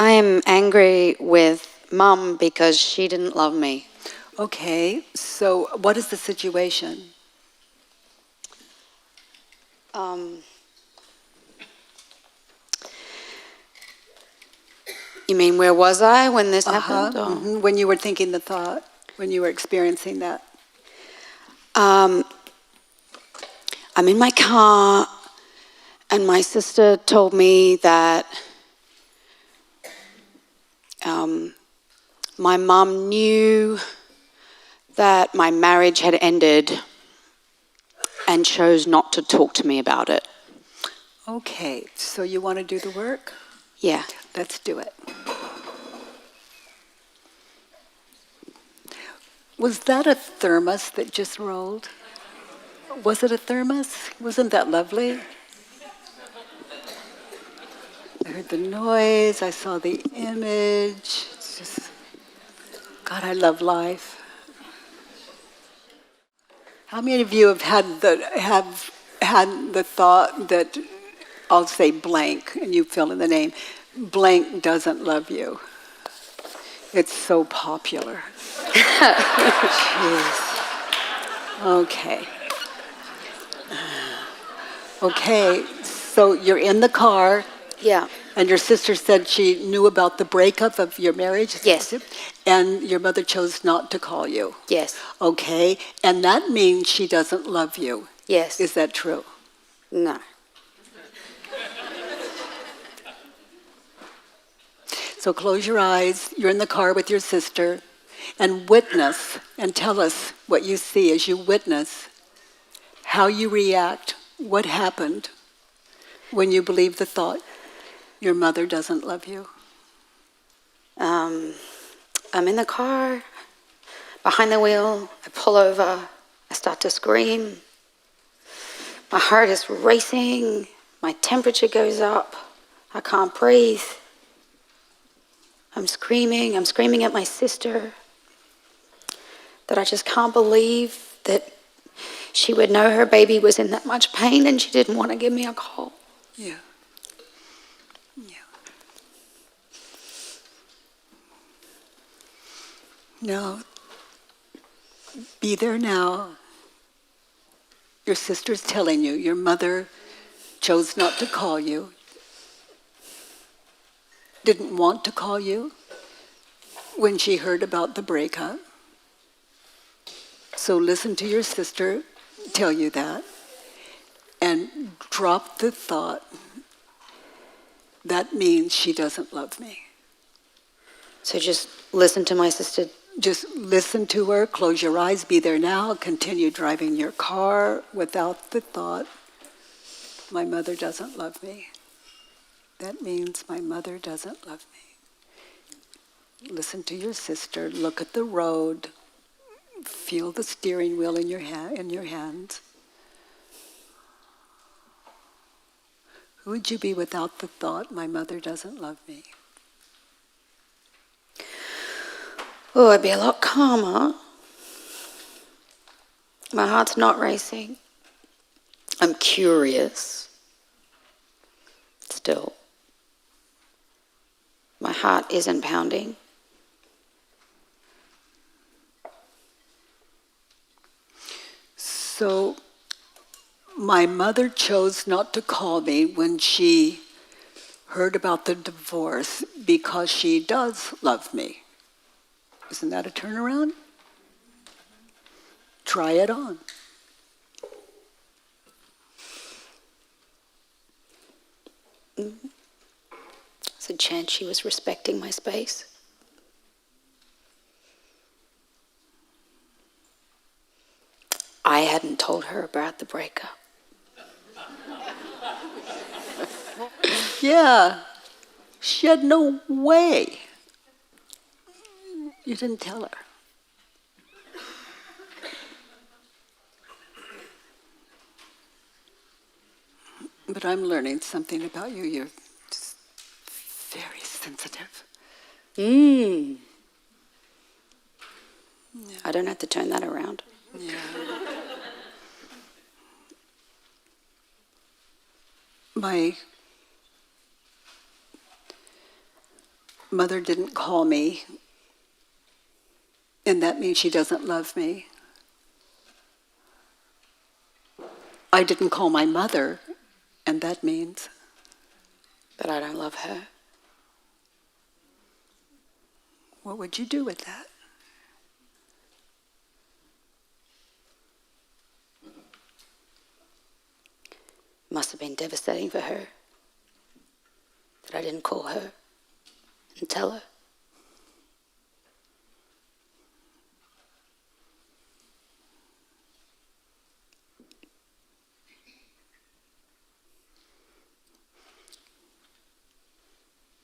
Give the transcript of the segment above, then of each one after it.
I am angry with Mum because she didn't love me. Okay, so what is the situation? You mean where was I when this happened? Or? When you were thinking the thought, when you were experiencing that. I'm in my car, and my sister told me that my mum knew that my marriage had ended and chose not to talk to me about it. Okay, so you want to do the work? Yeah. Let's do it. Was that a thermos that just rolled? Was it a thermos? Wasn't that lovely? I heard the noise, I saw the image. It's just, God, I love life. How many of you have had the thought that, I'll say blank, and you fill in the name, blank doesn't love you? It's so popular. Jeez. Okay. Okay, so you're in the car. Yeah. And your sister said she knew about the breakup of your marriage? Yes. And your mother chose not to call you? Yes. Okay, and that means she doesn't love you? Yes. Is that true? No. So close your eyes, you're in the car with your sister, and witness, and tell us what you see as you witness, how you react, what happened when you believe the thought, your mother doesn't love you. I'm in the car, behind the wheel, I pull over, I start to scream. My heart is racing, my temperature goes up, I can't breathe. I'm screaming at my sister, that I just can't believe that she would know her baby was in that much pain and she didn't want to give me a call. Yeah. No. Be there now. Your sister's telling you your mother chose not to call you, didn't want to call you when she heard about the breakup. So listen to your sister tell you that and drop the thought, that means she doesn't love me. So just listen to my sister. Just listen to her, close your eyes, be there now, continue driving your car without the thought, my mother doesn't love me. That means my mother doesn't love me. Listen to your sister, look at the road, feel the steering wheel in your hands. Who would you be without the thought, my mother doesn't love me? Oh, I'd be a lot calmer. My heart's not racing. I'm curious. Still. My heart isn't pounding. So, my mother chose not to call me when she heard about the divorce because she does love me. Isn't that a turnaround? Try it on. Mm-hmm. There's a chance she was respecting my space. I hadn't told her about the breakup. Yeah, she had no way. You didn't tell her. But I'm learning something about you. You're just very sensitive. Yeah. I don't have to turn that around. Yeah. Mother didn't call me, and that means she doesn't love me. I didn't call my mother, and that means that I don't love her. what would you do with that? Must have been devastating for her that I didn't call her and tell her.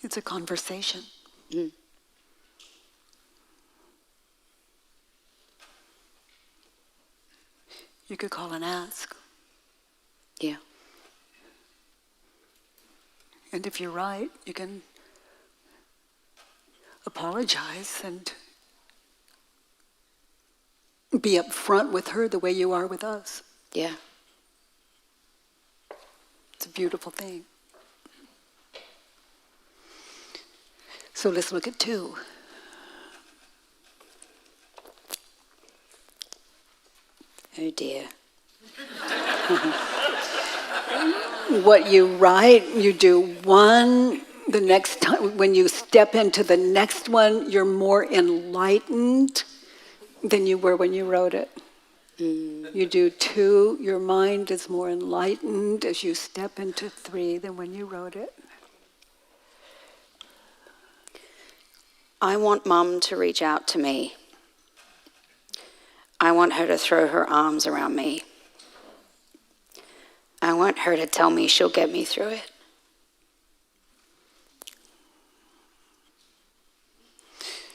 It's a conversation. Mm. You could call and ask. Yeah. And if you're right, you can apologize and be upfront with her the way you are with us. Yeah. It's a beautiful thing. So let's look at 2. Oh dear. What you write, you do one, the next time, when you step into the next one, you're more enlightened than you were when you wrote it. You do 2, your mind is more enlightened as you step into 3 than when you wrote it. I want Mum to reach out to me. I want her to throw her arms around me. I want her to tell me she'll get me through it.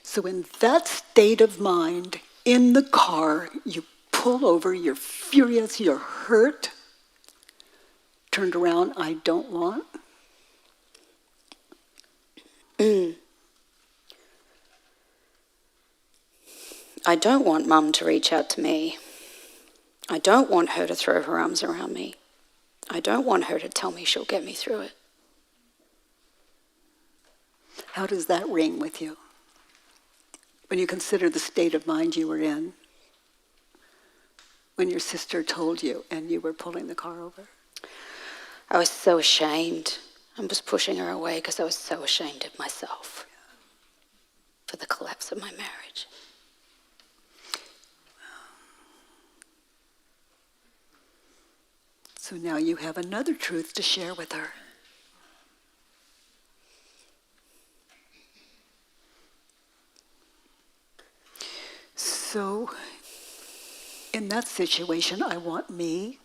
So in that state of mind, in the car, you pull over, you're furious, you're hurt, turned around, I don't want. I don't want Mum to reach out to me. I don't want her to throw her arms around me. I don't want her to tell me she'll get me through it. How does that ring with you? When you consider the state of mind you were in, when your sister told you and you were pulling the car over? I was so ashamed. I was pushing her away because I was so ashamed of myself for the collapse of my marriage. So now you have another truth to share with her. So in that situation, I want me.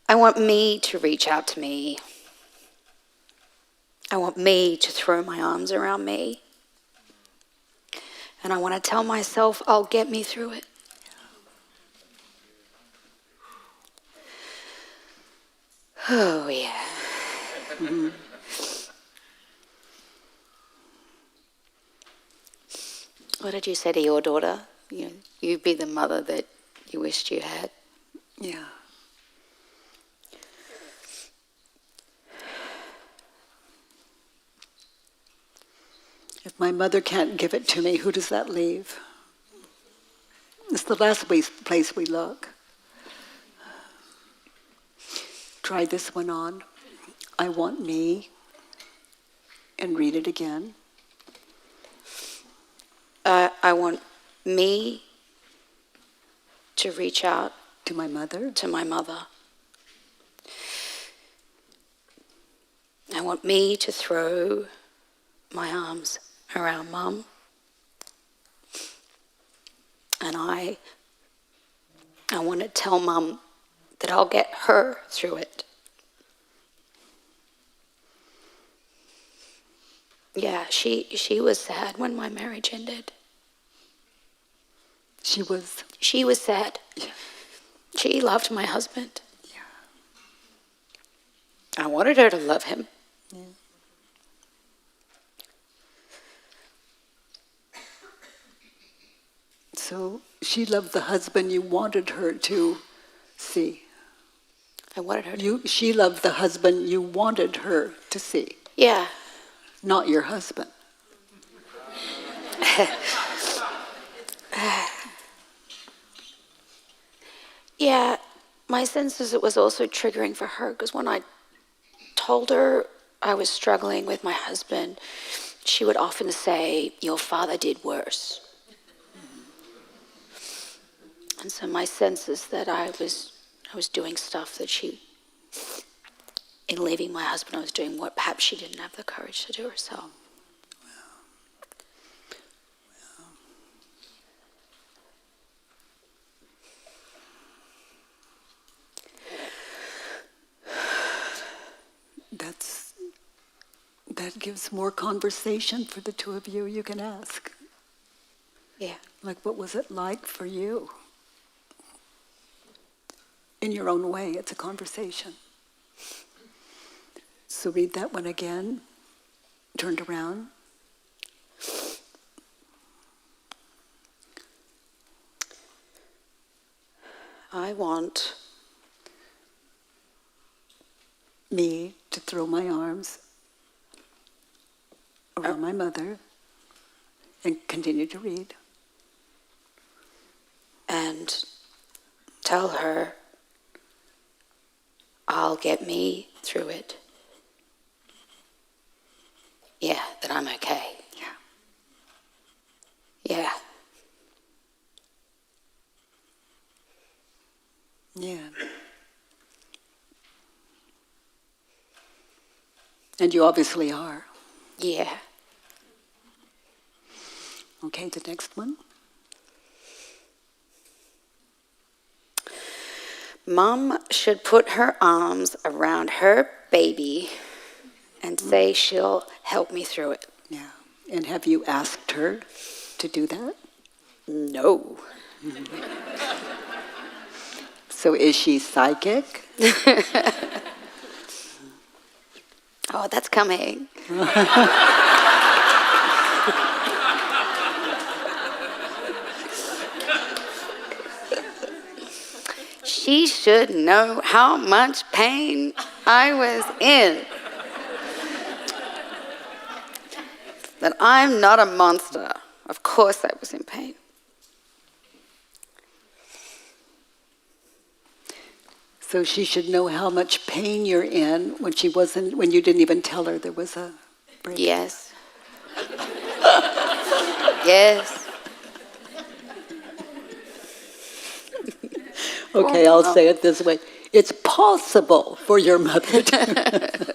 I want me to reach out to me. I want me to throw my arms around me. And I want to tell myself I'll get me through it. Oh, yeah. Mm-hmm. What did you say to your daughter? You'd be the mother that you wished you had. Yeah. If my mother can't give it to me, who does that leave? It's the last place we look. Try this one on. I want me. And read it again. I want me to reach out to my mother. To my mother. I want me to throw my arms around Mum. And I want to tell Mum that I'll get her through it. Yeah, she was sad when my marriage ended. She was? She was sad. Yeah. She loved my husband. Yeah. I wanted her to love him. Yeah. So she loved the husband you wanted her to see. I wanted her to. She loved the husband you wanted her to see, Yeah. not your husband. Yeah, my sense is it was also triggering for her because when I told her I was struggling with my husband, she would often say, "Your father did worse." And so my sense is that I was doing stuff that in leaving my husband, I was doing what perhaps she didn't have the courage to do herself. That gives more conversation for the two of you. You can ask. Yeah. Like, what was it like for you? In your own way, it's a conversation. So read that one again. Turned around. I want me to throw my arms around my mother and continue to read. and tell her I'll get me through it. Yeah, that I'm okay. Yeah. Yeah. Yeah. And you obviously are. Yeah. Okay, the next one. Mom should put her arms around her baby and say she'll help me through it. Yeah. And have you asked her to do that? No. So is she psychic? Oh, that's coming. She should know how much pain I was in. That I'm not a monster. Of course I was in pain. So she should know how much pain you're in when you didn't even tell her there was a break. Yes. Yes. Okay, I'll say it this way. It's possible for your mother to,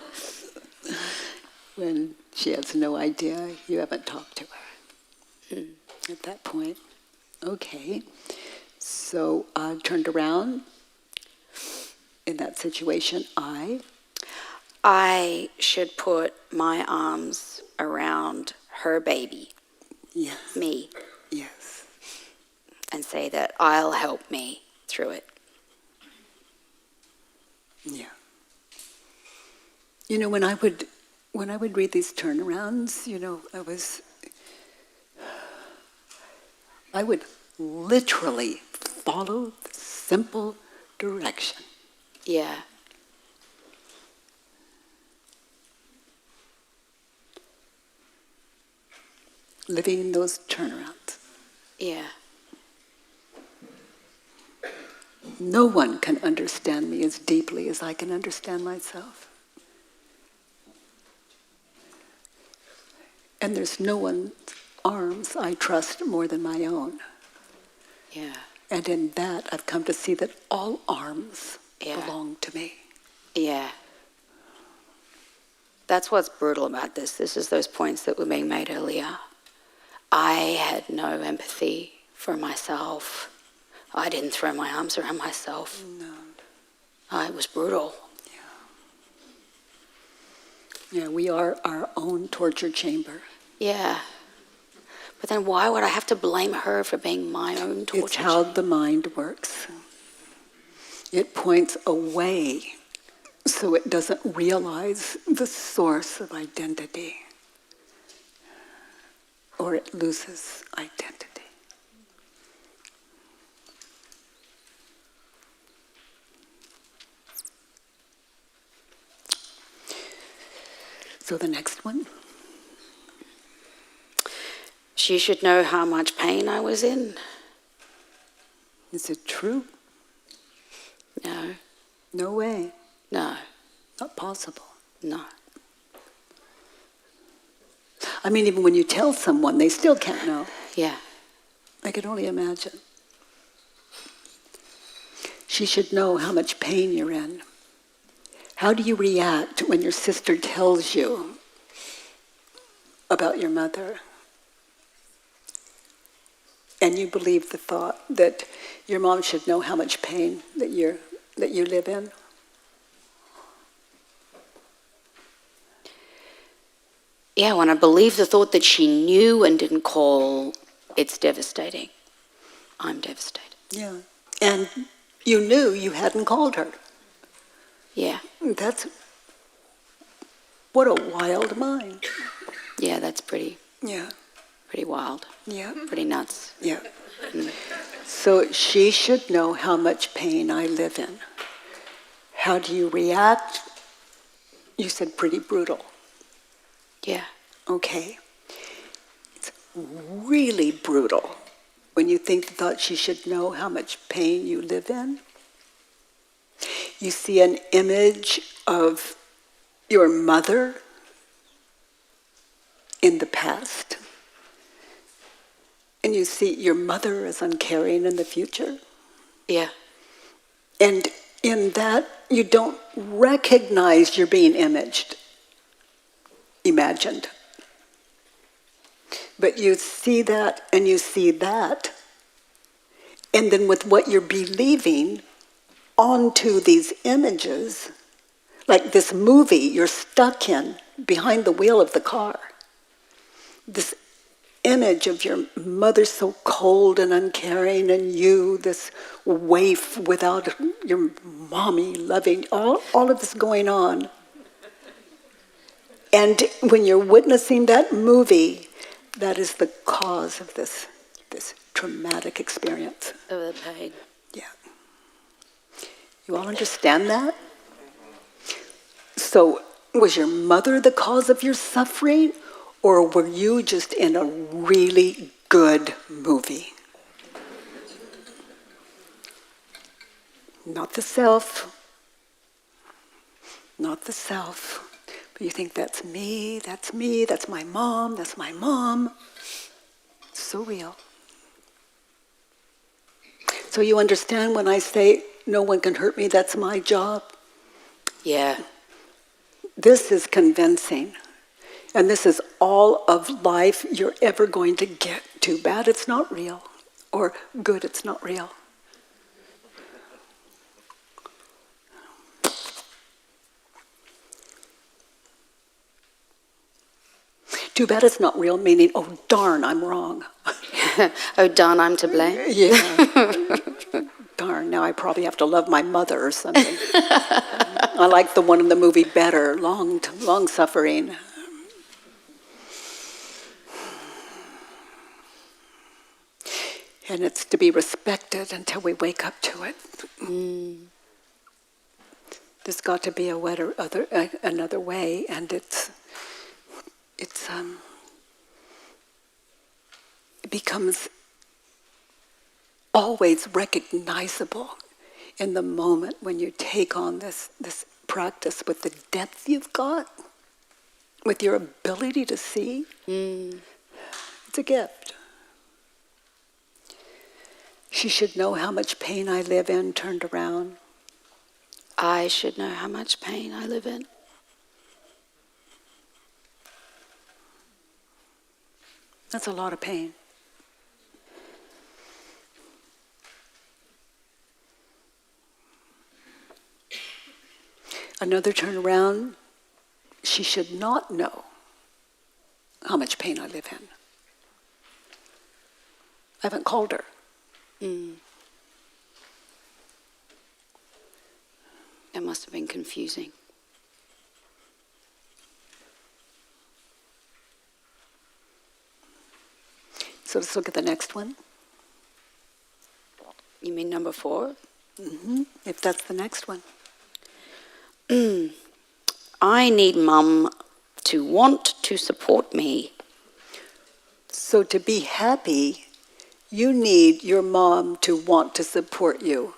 when she has no idea, you haven't talked to her at that point. Okay, so turned around. In that situation, I should put my arms around her baby, yes, me, yes, and say that I'll help me through it. yeah. You know, when I would read these turnarounds, I would literally follow the simple direction. Yeah. Living in those turnarounds. Yeah. No one can understand me as deeply as I can understand myself. And there's no one's arms I trust more than my own. Yeah. And in that, I've come to see that all arms Yeah. belong to me. Yeah. That's what's brutal about this. This is those points that were being made earlier. I had no empathy for myself. I didn't throw my arms around myself. No. It was brutal. Yeah, we are our own torture chamber. Yeah. But then why would I have to blame her for being my own torture It's how chamber? the mind works. It points away so it doesn't realize the source of identity, or it loses identity. So the next one? She should know how much pain I was in. Is it true? No, No way. no, Not possible. no. I mean, even when you tell someone, they still can't know. Yeah. I can only imagine. She should know how much pain you're in. How do you react when your sister tells you about your mother? And you believe the thought that your mom should know how much pain that you live in? Yeah, when I believe the thought that she knew and didn't call, it's devastating. I'm devastated. Yeah. And you knew you hadn't called her. Yeah. That's, what a wild mind. Yeah, that's pretty Yeah. wild. Yeah. Pretty nuts. Yeah. So she should know how much pain I live in. How do you react? You said pretty brutal. Yeah. Okay. It's really brutal when you think the thought she should know how much pain you live in. You see an image of your mother in the past. And you see your mother as uncaring in the future. Yeah. And in that, you don't recognize you're being imagined. But you see that and you see that. And then with what you're believing onto these images, like this movie you're stuck in behind the wheel of the car. This image of your mother so cold and uncaring, and you, this waif without your mommy loving, all of this going on. And when you're witnessing that movie, that is the cause of this traumatic experience. Of the pain. Yeah. You all understand that? So, was your mother the cause of your suffering, or were you just in a really good movie? Not the self. Not the self. But you think, that's me, that's my mom, that's my mom. So real. So you understand when I say, no one can hurt me, that's my job? Yeah. This is convincing. And this is all of life you're ever going to get. Too bad it's not real. Or good it's not real. Too bad it's not real, meaning, oh darn, I'm wrong. Oh, darn, I'm to blame. Yeah. Darn, now I probably have to love my mother or something. I like the one in the movie better, long suffering. And it's to be respected until we wake up to it. There's got to be another way, and it becomes always recognizable in the moment when you take on this practice with the depth you've got, with your ability to see. It's a gift. She should know how much pain I live in, turned around. I should know how much pain I live in. That's a lot of pain. Another turnaround, she should not know how much pain I live in. I haven't called her. That must have been confusing. So let's look at the next one. You mean number 4? If that's the next one. I need Mum to want to support me. So to be happy, you need your mom to want to support you.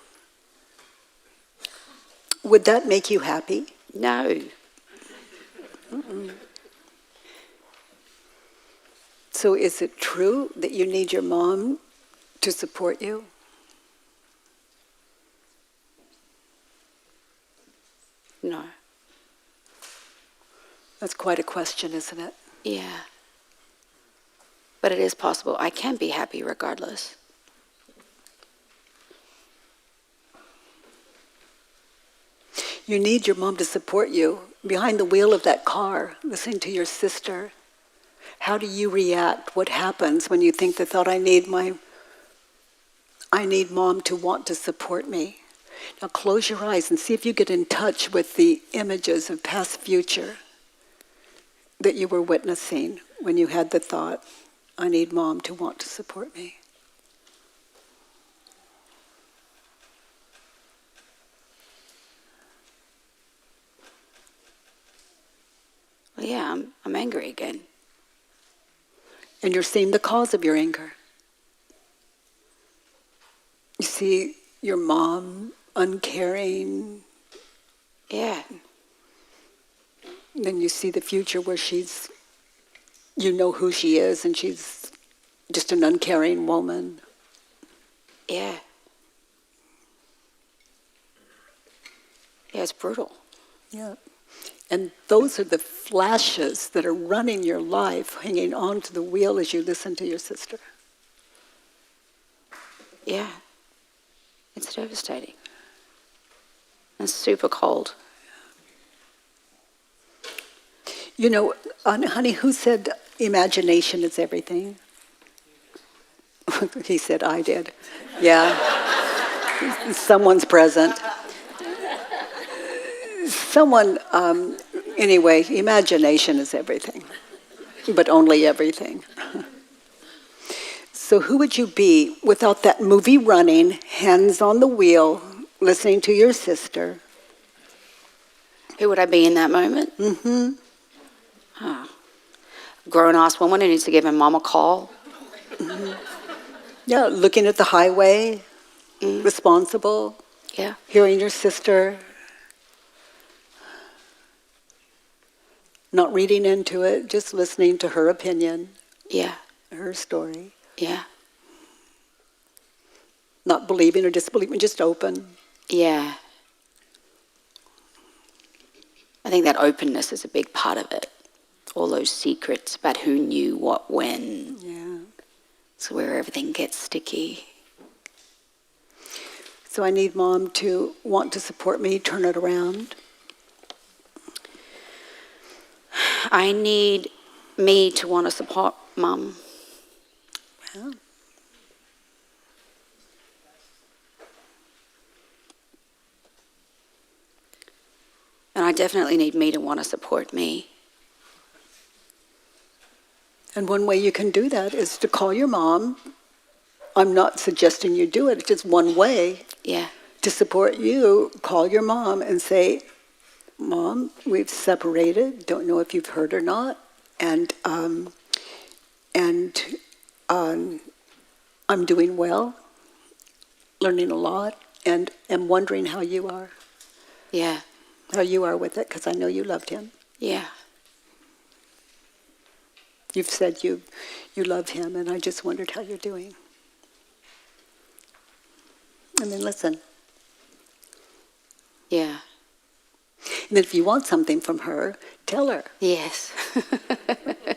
Would that make you happy? No. So is it true that you need your mom to support you? No. That's quite a question, isn't it? Yeah. But it is possible. I can be happy regardless. You need your mom to support you behind the wheel of that car, listening to your sister. How do you react? What happens when you think the thought, I need mom to want to support me? Now close your eyes and see if you get in touch with the images of past, future that you were witnessing when you had the thought, I need mom to want to support me. Well, yeah, I'm angry again. And you're seeing the cause of your anger. You see your mom uncaring. Yeah. Then you see the future where you know who she is, and she's just an uncaring woman. Yeah. Yeah, it's brutal. Yeah. And those are the flashes that are running your life, hanging on to the wheel as you listen to your sister. Yeah. It's devastating. It's super cold. You know, honey, who said imagination is everything? He said, I did. Yeah. Someone's present. Anyway, imagination is everything, but only everything. So who would you be without that movie running, hands on the wheel, listening to your sister? Who would I be in that moment? Mm-hmm. Oh. Grown-ass woman who needs to give her mom a call. Mm-hmm. Yeah, looking at the highway, responsible. Yeah. Hearing your sister. Not reading into it, just listening to her opinion. Yeah. Her story. Yeah. Not believing or disbelieving, just open. Yeah. I think that openness is a big part of it. All those secrets about who knew what when. Yeah. It's where everything gets sticky. So I need mom to want to support me, turn it around. I need me to want to support mum. Yeah. And I definitely need me to want to support me. And one way you can do that is to call your mom. I'm not suggesting you do it, it's just one way. Yeah. To support you, call your mom and say, Mom, we've separated, don't know if you've heard or not, and I'm doing well, learning a lot, and am wondering how you are. Yeah. How you are with it, because I know you loved him. Yeah. You've said you love him, and I just wondered how you're doing. And then listen. Yeah. And then if you want something from her, tell her. Yes.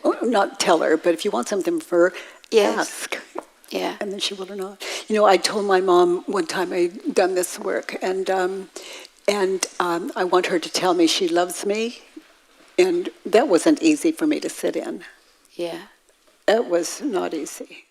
Or not tell her, but if you want something from her, Yes. ask. Yeah. And then she will or not. You know, I told my mom one time I'd done this work, and I want her to tell me she loves me, and that wasn't easy for me to sit in. Yeah. It was not easy.